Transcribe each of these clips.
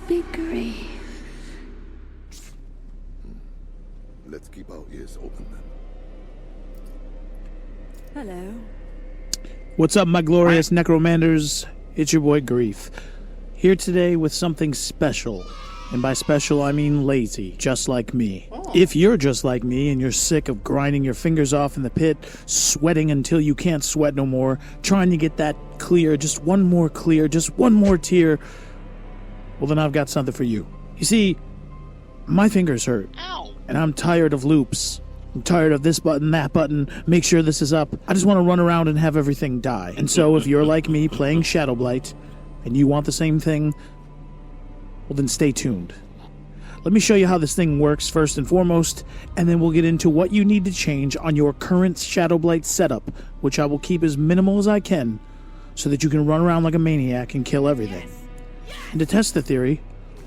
be grief. Let's keep our ears open then. Hello. What's up, my glorious Necromancers? It's your boy Grief. Here today with something special. And by special, I mean lazy, just like me. If you're just like me and you're sick of grinding your fingers off in the pit, sweating until you can't sweat no more, trying to get that clear, just one more tear, well then I've got something for you. You see, my fingers hurt. Ow. And I'm tired of loops. I'm tired of this button, that button, make sure this is up. I just want to run around and have everything die. And so if you're like me playing Shadowblight, and you want the same thing, well then stay tuned. Let me show you how this thing works first and foremost, and then we'll get into what you need to change on your current Shadowblight setup, which I will keep as minimal as I can, so that you can run around like a maniac and kill everything. And to test the theory,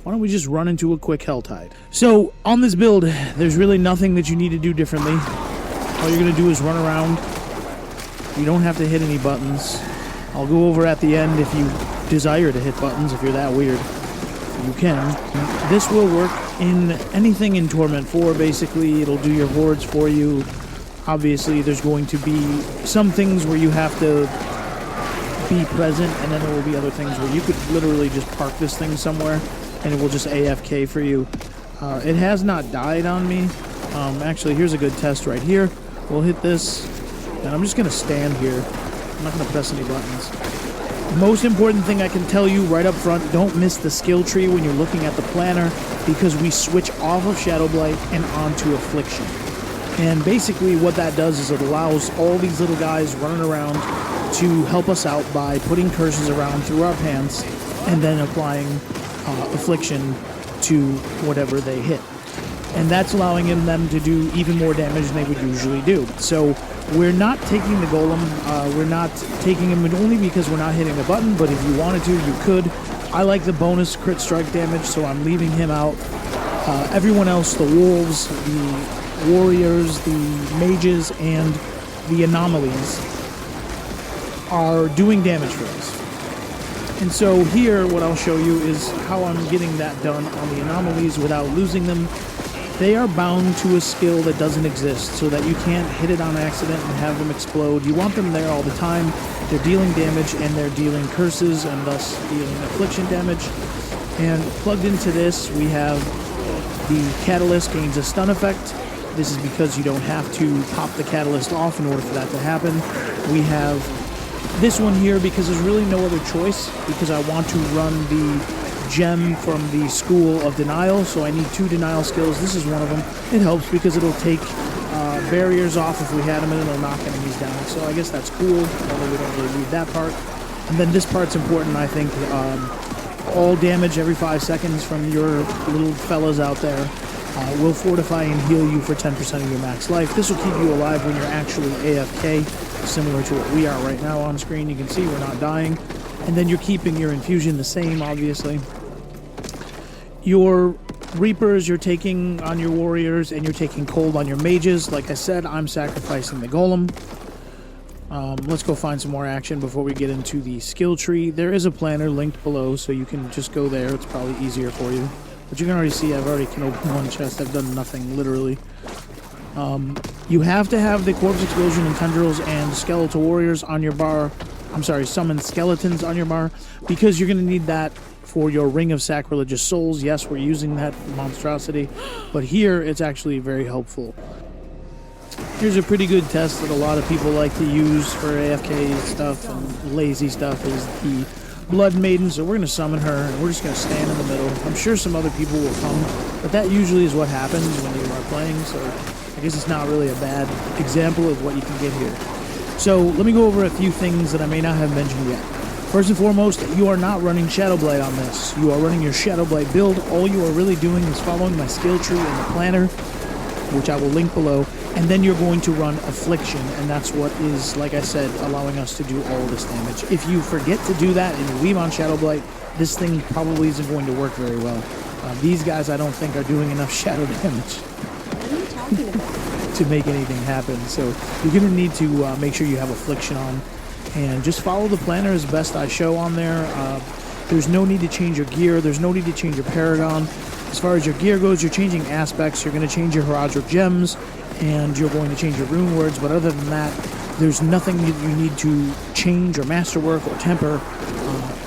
why don't we just run into a quick Helltide? So, on this build, there's really nothing that you need to do differently. All you're going to do is run around. You don't have to hit any buttons. I'll go over at the end if you desire to hit buttons, if you're that weird. You can. This will work in anything in Torment 4, basically. It'll do your Hordes for you. Obviously, there's going to be some things where you have to be present, and then there will be other things where you could literally just park this thing somewhere, and it will just AFK for you. It has not died on me. Actually, here's a good test right here. We'll hit this, and I'm just going to stand here. I'm not going to press any buttons. Most important thing I can tell you right up front, don't miss the skill tree when you're looking at the planner, because we switch off of Shadowblight and onto Affliction. And basically what that does is it allows all these little guys running around to help us out by putting curses around through our pants and then applying Affliction to whatever they hit. And that's allowing them to do even more damage than they would usually do. So we're not taking the golem, we're not taking him only because we're not hitting a button, but if you wanted to, you could. I like the bonus crit strike damage, so I'm leaving him out. Everyone else, the wolves, the warriors, the mages, and the anomalies are doing damage for us. And so here, what I'll show you is how I'm getting that done on the anomalies without losing them. They are bound to a skill that doesn't exist, so that you can't hit it on accident and have them explode. You want them there all the time. They're dealing damage, and they're dealing curses, and thus dealing affliction damage. And plugged into this, we have the catalyst gains a stun effect. This is because you don't have to pop the catalyst off in order for that to happen. We have this one here because there's really no other choice, because I want to run the gem from the School of Denial, so I need 2 denial skills. This is one of them. It helps because it'll take barriers off if we had them, and it'll knock enemies down. So I guess that's cool, although we don't really need that part. And then this part's important, I think. All damage every 5 seconds from your little fellas out there will fortify and heal you for 10% of your max life. This will keep you alive when you're actually AFK, similar to what we are right now on screen. You can see we're not dying. And then you're keeping your infusion the same, obviously. Your Reapers you're taking on your warriors, and you're taking cold on your mages. Like I said, I'm sacrificing the golem. Let's go find some more action before we get into the skill tree. There is a planner linked below, so you can just go there. It's probably easier for you. But you can already see I've already can open one chest. I've done nothing, literally. You have to have the Corpse Explosion and Tendrils and Skeletal Warriors on your bar. I'm sorry, Summon Skeletons on your bar, because you're going to need that for your Ring of Sacrilegious Souls. Yes, we're using that monstrosity, but here it's actually very helpful. Here's a pretty good test that a lot of people like to use for AFK stuff and lazy stuff is the Blood Maiden. So we're going to summon her, and we're just going to stand in the middle. I'm sure some other people will come, but that usually is what happens when you are playing, so I guess it's not really a bad example of what you can get here. So let me go over a few things that I may not have mentioned yet. First and foremost, you are not running Shadowblight on this. You are running your Shadowblight build. All you are really doing is following my skill tree in the planner, which I will link below, and then you're going to run Affliction, and that's what is, like I said, allowing us to do all this damage. If you forget to do that and you leave on Shadowblight, this thing probably isn't going to work very well. These guys I don't think are doing enough shadow damage. What are you talking about? To make anything happen. So you're going to need to make sure you have Affliction on, and just follow the planner as best I show on there. There's no need to change your gear. There's no need to change your Paragon. As far as your gear goes, you're changing aspects. You're going to change your Horadric gems, and you're going to change your rune words. But other than that, there's nothing that you need to change or masterwork or temper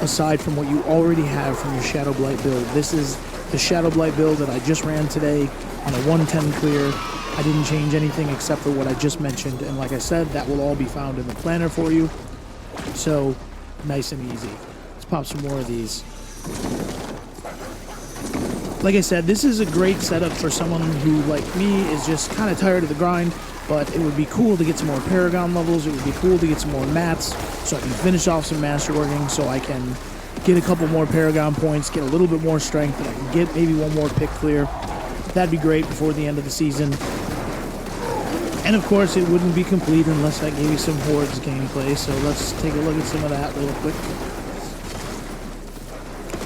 aside from what you already have from your Shadowblight build. This is the Shadowblight build that I just ran today on a 110 clear. I didn't change anything except for what I just mentioned, and like I said, that will all be found in the planner for you. So, nice and easy. Let's pop some more of these. Like I said, this is a great setup for someone who, like me, is just kind of tired of the grind, but it would be cool to get some more Paragon levels. It would be cool to get some more mats so I can finish off some masterworking, so I can get a couple more Paragon points, get a little bit more strength, and I can get maybe one more pick clear. That'd be great before the end of the season. And of course, it wouldn't be complete unless I gave you some Hordes gameplay, so let's take a look at some of that real quick.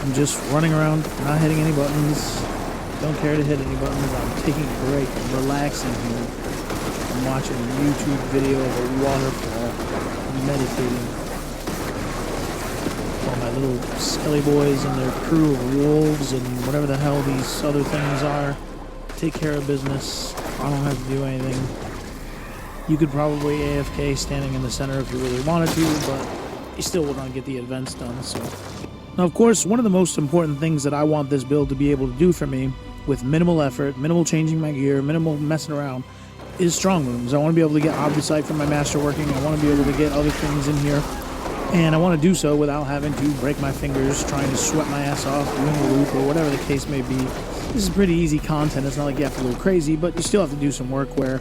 I'm just running around, not hitting any buttons. Don't care to hit any buttons. I'm taking a break. I'm relaxing here. I'm watching a YouTube video of a waterfall. I'm meditating. All my little skelly boys and their crew of wolves and whatever the hell these other things are take care of business. I don't have to do anything. You could probably AFK standing in the center if you really wanted to, but you still will not get the events done, so... Now, of course, one of the most important things that I want this build to be able to do for me, with minimal effort, minimal changing my gear, minimal messing around, is strong rooms. I want to be able to get Obfuscite from my masterworking. I want to be able to get other things in here. And I want to do so without having to break my fingers, trying to sweat my ass off, doing a loop, or whatever the case may be. This is pretty easy content. It's not like you have to go crazy, but you still have to do some work where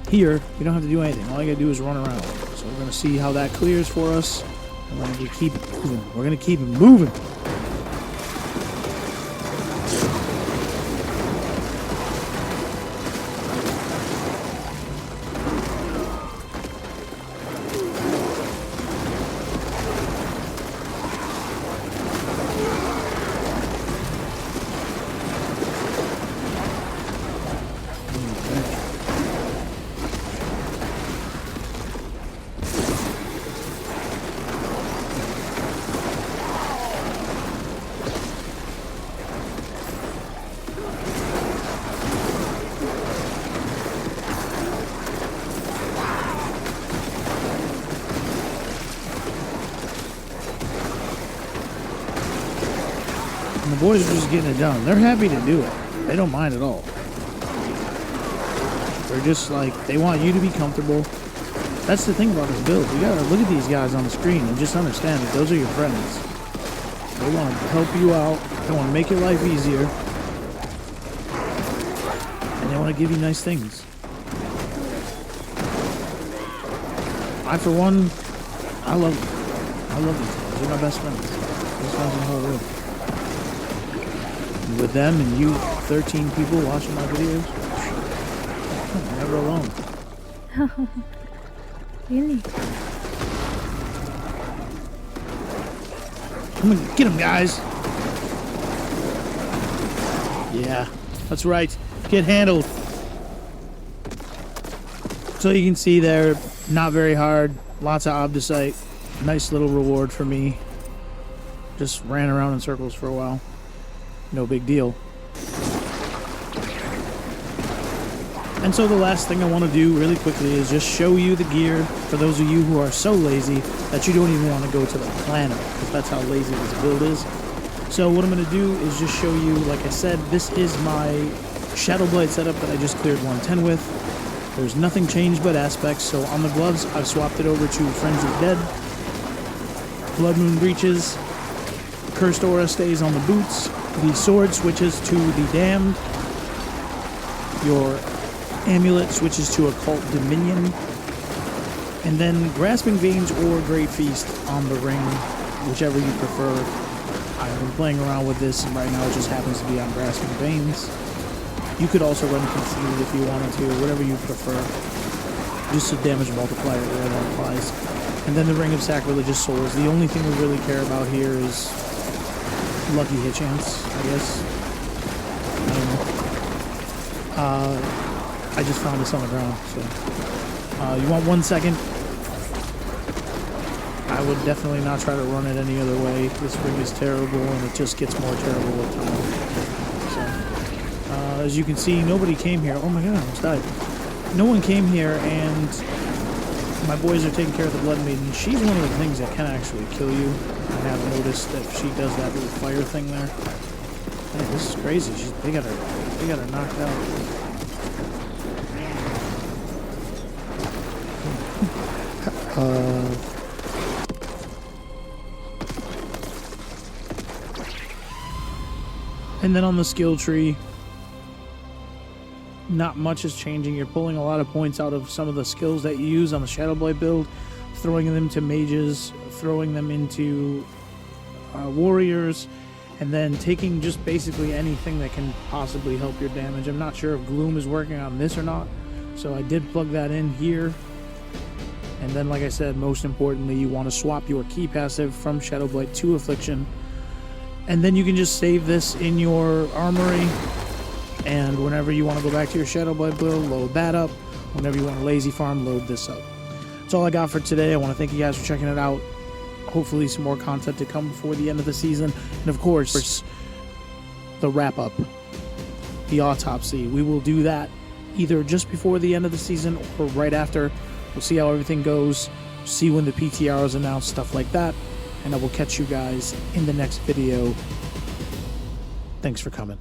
here, you don't have to do anything. All you got to do is run around. So we're going to see how that clears for us. And we're going to keep moving. We're going to keep it moving. And the boys are just getting it done. They're happy to do it. They don't mind at all. They're just like, they want you to be comfortable. That's the thing about this build. You gotta look at these guys on the screen and just understand that those are your friends. They want to help you out. They want to make your life easier. And they want to give you nice things. I, for one, I love them. I love these guys. They're my best friends. Best friends in the whole world. And with them and you 13 people watching my videos, I'm never alone. Really? Come on, get them, guys. Yeah, that's right. Get handled. So you can see there, not very hard. Lots of Obfuscite. Nice little reward for me. Just ran around in circles for a while. No big deal. And so the last thing I want to do really quickly is just show you the gear for those of you who are so lazy that you don't even want to go to the planner, because that's how lazy this build is. So what I'm going to do is just show you, like I said, this is my Shadowblight setup that I just cleared 110 with. There's nothing changed but aspects, so on the gloves I've swapped it over to Friends of the Dead. Blood Moon breaches. Cursed Aura stays on the boots. The sword switches to the Damned. Your amulet switches to Occult Dominion. And then Grasping Veins or Great Feast on the ring, whichever you prefer. I've been playing around with this, and right now it just happens to be on Grasping Veins. You could also run Conceited if you wanted to, whatever you prefer. Just a damage multiplier where that applies. And then the Ring of Sacrilegious Souls. The only thing we really care about here is lucky hit chance, I guess. I don't know. I just found this on the ground, so. You want 1 second? I would definitely not try to run it any other way. This ring is terrible, and it just gets more terrible with time. So, as you can see, nobody came here. Oh my god, I almost died. No one came here, and my boys are taking care of the Blood Maiden. She's one of the things that can actually kill you. I have noticed that she does that little fire thing there. Man, this is crazy. They got her knocked out. And then on the skill tree, not much is changing. You're pulling a lot of points out of some of the skills that you use on the Shadowblight build, throwing them to mages, throwing them into warriors, and then taking just basically anything that can possibly help your damage. I'm not sure if Gloom is working on this or not, so I did plug that in here. And then, like I said, most importantly, you want to swap your key passive from Shadowblight to Affliction. And then you can just save this in your armory. And whenever you want to go back to your Shadowblight build, load that up. Whenever you want to lazy farm, load this up. That's all I got for today. I want to thank you guys for checking it out. Hopefully some more content to come before the end of the season. And of course, the wrap-up, the autopsy. We will do that either just before the end of the season or right after. We'll see how everything goes, see when the PTR is announced, stuff like that. And I will catch you guys in the next video. Thanks for coming.